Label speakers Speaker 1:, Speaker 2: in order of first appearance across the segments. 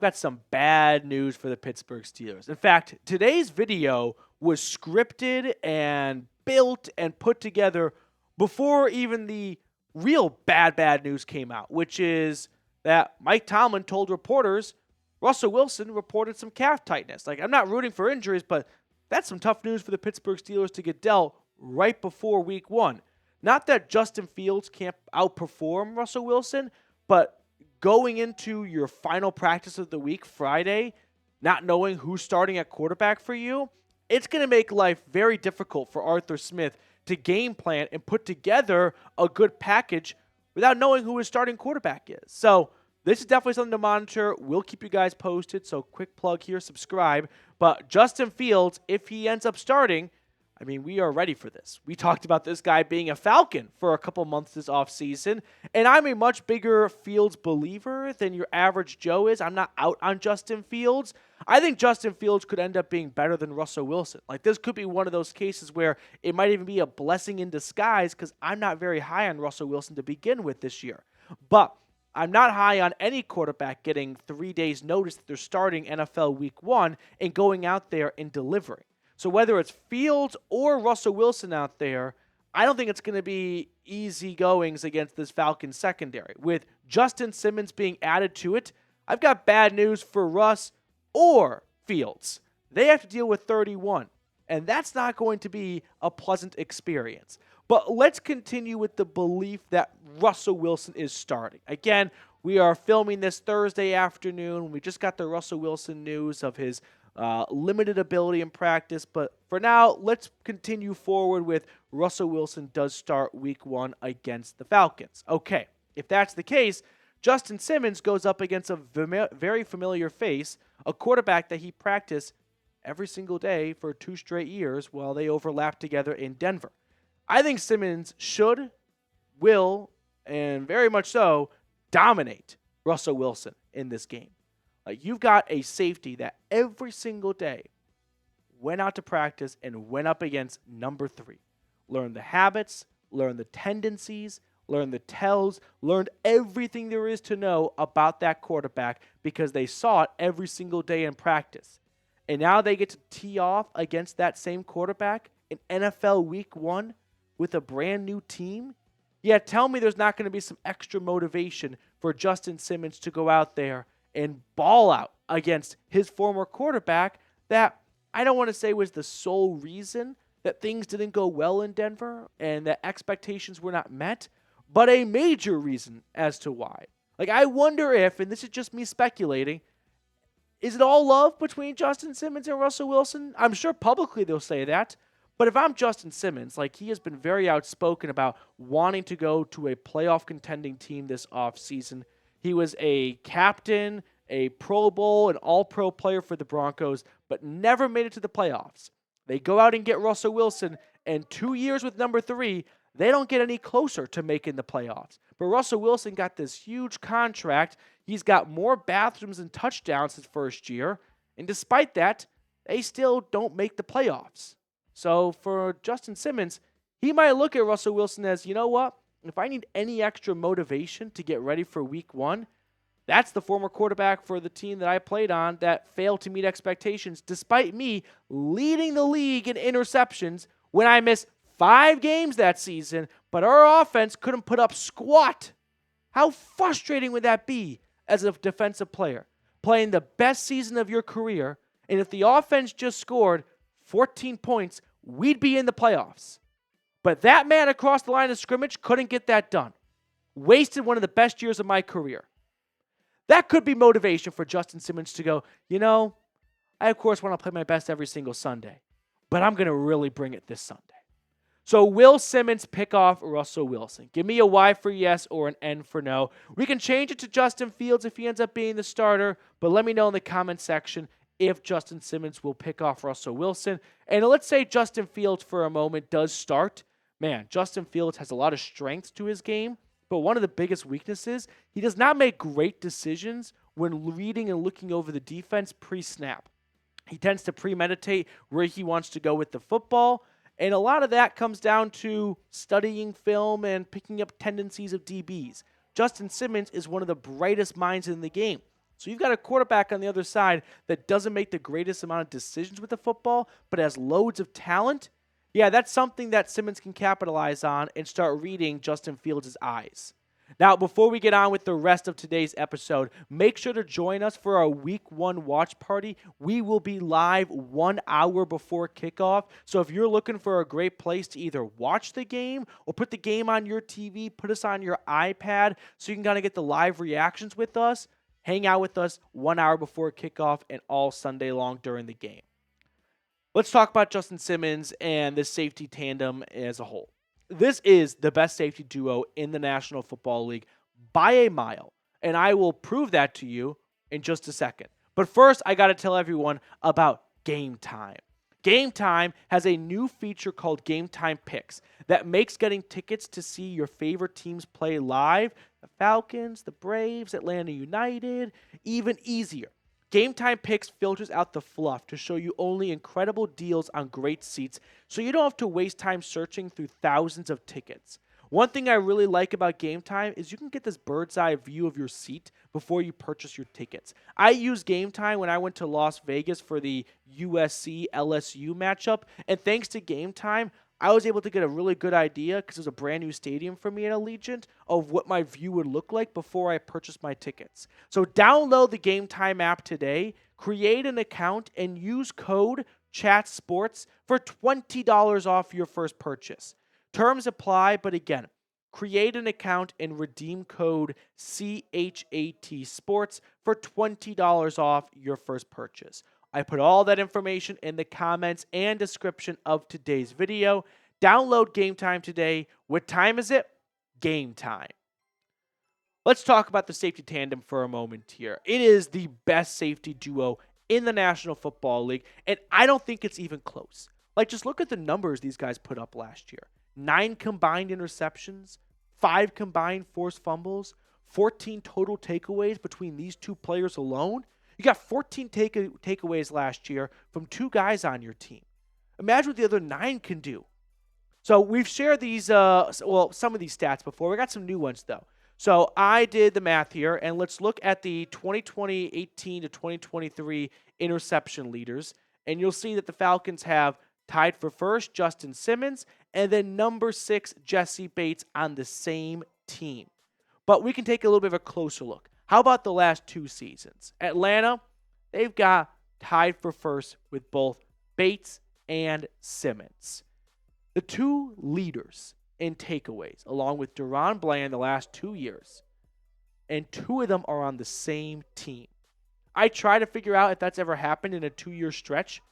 Speaker 1: I've got some bad news for the Pittsburgh Steelers. In fact, today's video was scripted and built and put together before even the real bad news came out, which is that Mike Tomlin told reporters Russell Wilson reported some calf tightness. Like, I'm not rooting for injuries, but that's some tough news for the Pittsburgh Steelers to get dealt right before week 1. Not that Justin Fields can't outperform Russell Wilson, but going into your final practice of the week, Friday, not knowing who's starting at quarterback for you, it's going to make life very difficult for Arthur Smith to game plan and put together a good package without knowing who his starting quarterback is. So this is definitely something to monitor. We'll keep you guys posted. So quick plug here, subscribe. But Justin Fields, if he ends up starting, I mean, we are ready for this. We talked about this guy being a Falcon for a couple months this offseason, and I'm a much bigger Fields believer than your average Joe is. I'm not out on Justin Fields. I think Justin Fields could end up being better than Russell Wilson. Like, this could be one of those cases where it might even be a blessing in disguise because I'm not very high on Russell Wilson to begin with this year. But I'm not high on any quarterback getting 3 days notice that they're starting NFL Week 1 and going out there and delivering. So whether it's Fields or Russell Wilson out there, I don't think it's going to be easy goings against this Falcons secondary. With Justin Simmons being added to it, I've got bad news for Russ or Fields. They have to deal with 31, and that's not going to be a pleasant experience. But let's continue with the belief that Russell Wilson is starting. Again, we are filming this Thursday afternoon. We just got the Russell Wilson news of his limited ability in practice. But for now, let's continue forward with Russell Wilson does start week 1 against the Falcons. Okay, if that's the case, Justin Simmons goes up against a very familiar face, a quarterback that he practiced every single day for 2 straight years while they overlapped together in Denver. I think Simmons will, and very much so, dominate Russell Wilson in this game. Like, you've got a safety that every single day went out to practice and went up against number 3. Learned the habits, learned the tendencies, learned the tells, learned everything there is to know about that quarterback because they saw it every single day in practice. And now they get to tee off against that same quarterback in NFL Week 1 with a brand new team? Yeah, tell me there's not going to be some extra motivation for Justin Simmons to go out there and ball out against his former quarterback that I don't want to say was the sole reason that things didn't go well in Denver and that expectations were not met, but a major reason as to why. Like, I wonder if, and this is just me speculating, is it all love between Justin Simmons and Russell Wilson? I'm sure publicly they'll say that. But if I'm Justin Simmons, like, he has been very outspoken about wanting to go to a playoff contending team this offseason. He was a captain, a Pro Bowl, an All-Pro player for the Broncos, but never made it to the playoffs. They go out and get Russell Wilson, and 2 years with number 3, they don't get any closer to making the playoffs. But Russell Wilson got this huge contract. He's got more bathrooms and touchdowns his first year, and despite that, they still don't make the playoffs. So for Justin Simmons, he might look at Russell Wilson as, you know what? If I need any extra motivation to get ready for week 1, that's the former quarterback for the team that I played on that failed to meet expectations despite me leading the league in interceptions when I missed 5 games that season, but our offense couldn't put up squat. How frustrating would that be as a defensive player, playing the best season of your career, and if the offense just scored 14 points, we'd be in the playoffs. But that man across the line of scrimmage couldn't get that done. Wasted one of the best years of my career. That could be motivation for Justin Simmons to go, you know, I of course want to play my best every single Sunday, but I'm going to really bring it this Sunday. So will Simmons pick off Russell Wilson? Give me a Y for yes or an N for no. We can change it to Justin Fields if he ends up being the starter, but let me know in the comment section if Justin Simmons will pick off Russell Wilson. And let's say Justin Fields for a moment does start. Man, Justin Fields has a lot of strengths to his game, but one of the biggest weaknesses, he does not make great decisions when reading and looking over the defense pre-snap. He tends to premeditate where he wants to go with the football, and a lot of that comes down to studying film and picking up tendencies of DBs. Justin Simmons is one of the brightest minds in the game. So you've got a quarterback on the other side that doesn't make the greatest amount of decisions with the football, but has loads of talent. Yeah, that's something that Simmons can capitalize on and start reading Justin Fields' eyes. Now, before we get on with the rest of today's episode, make sure to join us for our Week 1 watch party. We will be live 1 hour before kickoff. So if you're looking for a great place to either watch the game or put the game on your TV, put us on your iPad so you can kind of get the live reactions with us, hang out with us 1 hour before kickoff and all Sunday long during the game. Let's talk about Justin Simmons and the safety tandem as a whole. This is the best safety duo in the National Football League by a mile, and I will prove that to you in just a second. But first, I got to tell everyone about Game Time. Game Time has a new feature called Game Time Picks that makes getting tickets to see your favorite teams play live, the Falcons, the Braves, Atlanta United, even easier. Game Time Picks filters out the fluff to show you only incredible deals on great seats, so you don't have to waste time searching through thousands of tickets. One thing I really like about Game Time is you can get this bird's eye view of your seat before you purchase your tickets. I used Game Time when I went to Las Vegas for the USC-LSU matchup, and thanks to Game Time, I was able to get a really good idea, because it was a brand new stadium for me at Allegiant, of what my view would look like before I purchased my tickets. So download the Game Time app today, create an account, and use code CHATSPORTS for $20 off your first purchase. Terms apply, but again, create an account and redeem code CHATSPORTS for $20 off your first purchase. I put all that information in the comments and description of today's video. Download Game Time today. What time is it? Game time. Let's talk about the safety tandem for a moment here. It is the best safety duo in the National Football League, and I don't think it's even close. Like, just look at the numbers these guys put up last year. 9 combined interceptions, 5 combined forced fumbles, 14 total takeaways between these two players alone. You got 14 takeaways last year from 2 guys on your team. Imagine what the other 9 can do. So we've shared these, some of these stats before. We got some new ones, though. So I did the math here, and let's look at the 2018 to 2023 interception leaders. And you'll see that the Falcons have tied for first Justin Simmons, and then number 6, Jessie Bates on the same team. But we can take a little bit of a closer look. How about the last 2 seasons? Atlanta, they've got tied for first with both Bates and Simmons. The 2 leaders in takeaways, along with Deron Bland the last 2 years, and 2 of them are on the same team. I try to figure out if that's ever happened in a 2-year stretch.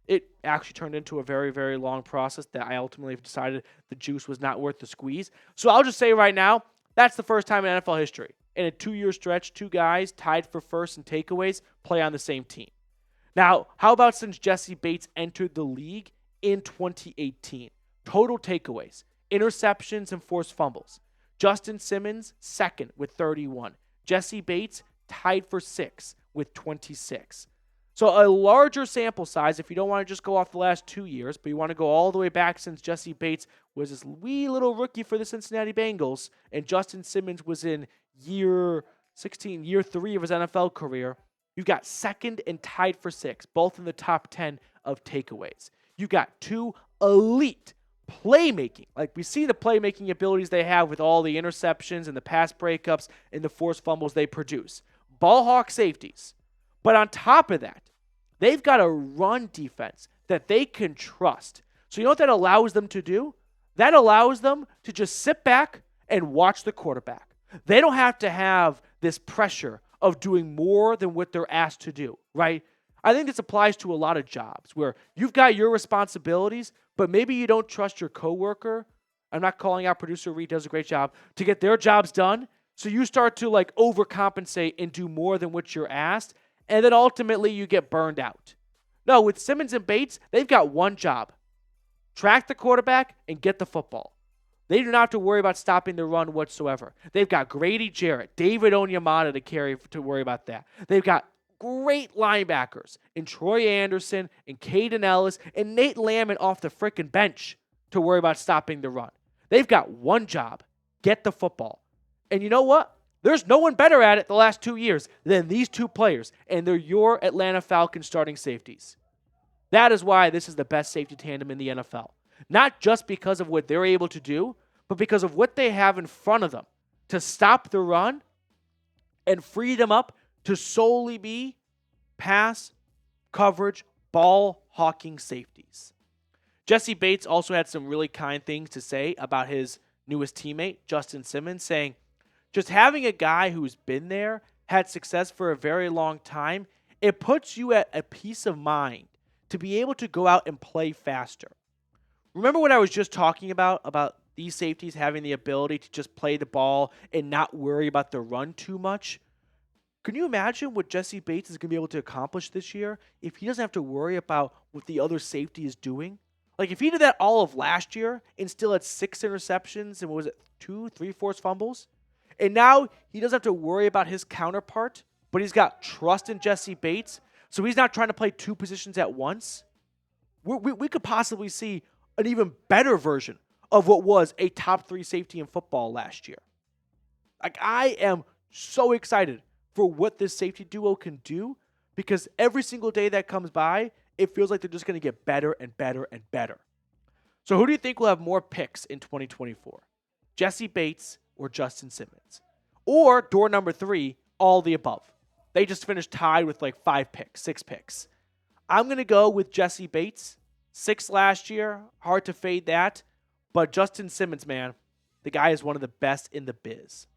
Speaker 1: It actually turned into a very, very long process that I ultimately decided the juice was not worth the squeeze. So I'll just say right now, that's the first time in NFL history. In a 2-year stretch, 2 guys tied for first in takeaways play on the same team. Now, how about since Jessie Bates entered the league in 2018? Total takeaways, interceptions, and forced fumbles. Justin Simmons, second with 31. Jessie Bates tied for 6 with 26. So a larger sample size if you don't want to just go off the last 2 years, but you want to go all the way back since Jessie Bates was this wee little rookie for the Cincinnati Bengals, and Justin Simmons was in year 3 of his NFL career. You've got second and tied for 6, both in the top 10 of takeaways. You got 2 elite playmaking. Like, we see the playmaking abilities they have with all the interceptions and the pass breakups and the forced fumbles they produce. Ball hawk safeties. But on top of that, they've got a run defense that they can trust. So you know what that allows them to do? That allows them to just sit back and watch the quarterback. They don't have to have this pressure of doing more than what they're asked to do, right? I think this applies to a lot of jobs where you've got your responsibilities, but maybe you don't trust your coworker. I'm not calling out producer Reed, does a great job, to get their jobs done. So you start to overcompensate and do more than what you're asked, and then ultimately you get burned out. No, with Simmons and Bates, they've got one job. Track the quarterback and get the football. They do not have to worry about stopping the run whatsoever. They've got Grady Jarrett, David Onyemata to worry about that. They've got great linebackers in Troy Anderson and Caden Ellis and Nate Lamont off the frickin' bench to worry about stopping the run. They've got one job, get the football. And you know what? There's no one better at it the last 2 years than these two players, and they're your Atlanta Falcons starting safeties. That is why this is the best safety tandem in the NFL. Not just because of what they're able to do, but because of what they have in front of them to stop the run and free them up to solely be pass, coverage, ball hawking safeties. Jessie Bates also had some really kind things to say about his newest teammate, Justin Simmons, saying, just having a guy who's been there, had success for a very long time, it puts you at a peace of mind to be able to go out and play faster. Remember what I was just talking about these safeties having the ability to just play the ball and not worry about the run too much? Can you imagine what Jessie Bates is going to be able to accomplish this year if he doesn't have to worry about what the other safety is doing? Like, if he did that all of last year and still had 6 interceptions and what was it, 2, 3 forced fumbles? And now he doesn't have to worry about his counterpart, but he's got trust in Jessie Bates, so he's not trying to play 2 positions at once. We could possibly see an even better version of what was a top 3 safety in football last year. Like, I am so excited for what this safety duo can do because every single day that comes by, it feels like they're just going to get better and better and better. So who do you think will have more picks in 2024? Jessie Bates or Justin Simmons? Or door number 3, all the above. They just finished tied with like 5 picks, 6 picks. I'm going to go with Jessie Bates. 6 last year, hard to fade that. But Justin Simmons, man, the guy is one of the best in the biz.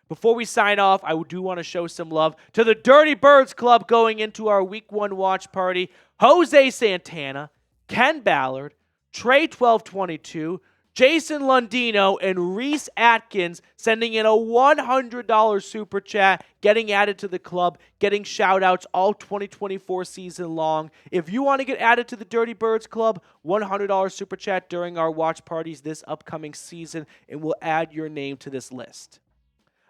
Speaker 1: Before we sign off, I do want to show some love to the Dirty Birds Club going into our Week 1 watch party. Jose Santana, Ken Ballard, Trey1222, Jason Lundino, and Reese Atkins sending in a $100 super chat, getting added to the club, getting shout-outs all 2024 season long. If you want to get added to the Dirty Birds Club, $100 super chat during our watch parties this upcoming season, and we'll add your name to this list.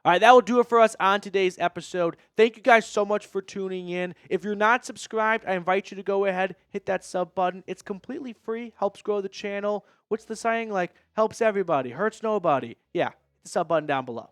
Speaker 1: All right, that will do it for us on today's episode. Thank you guys so much for tuning in. If you're not subscribed, I invite you to go ahead, hit that sub button. It's completely free, helps grow the channel. What's the saying? Like, helps everybody, hurts nobody. Yeah, hit the sub button down below.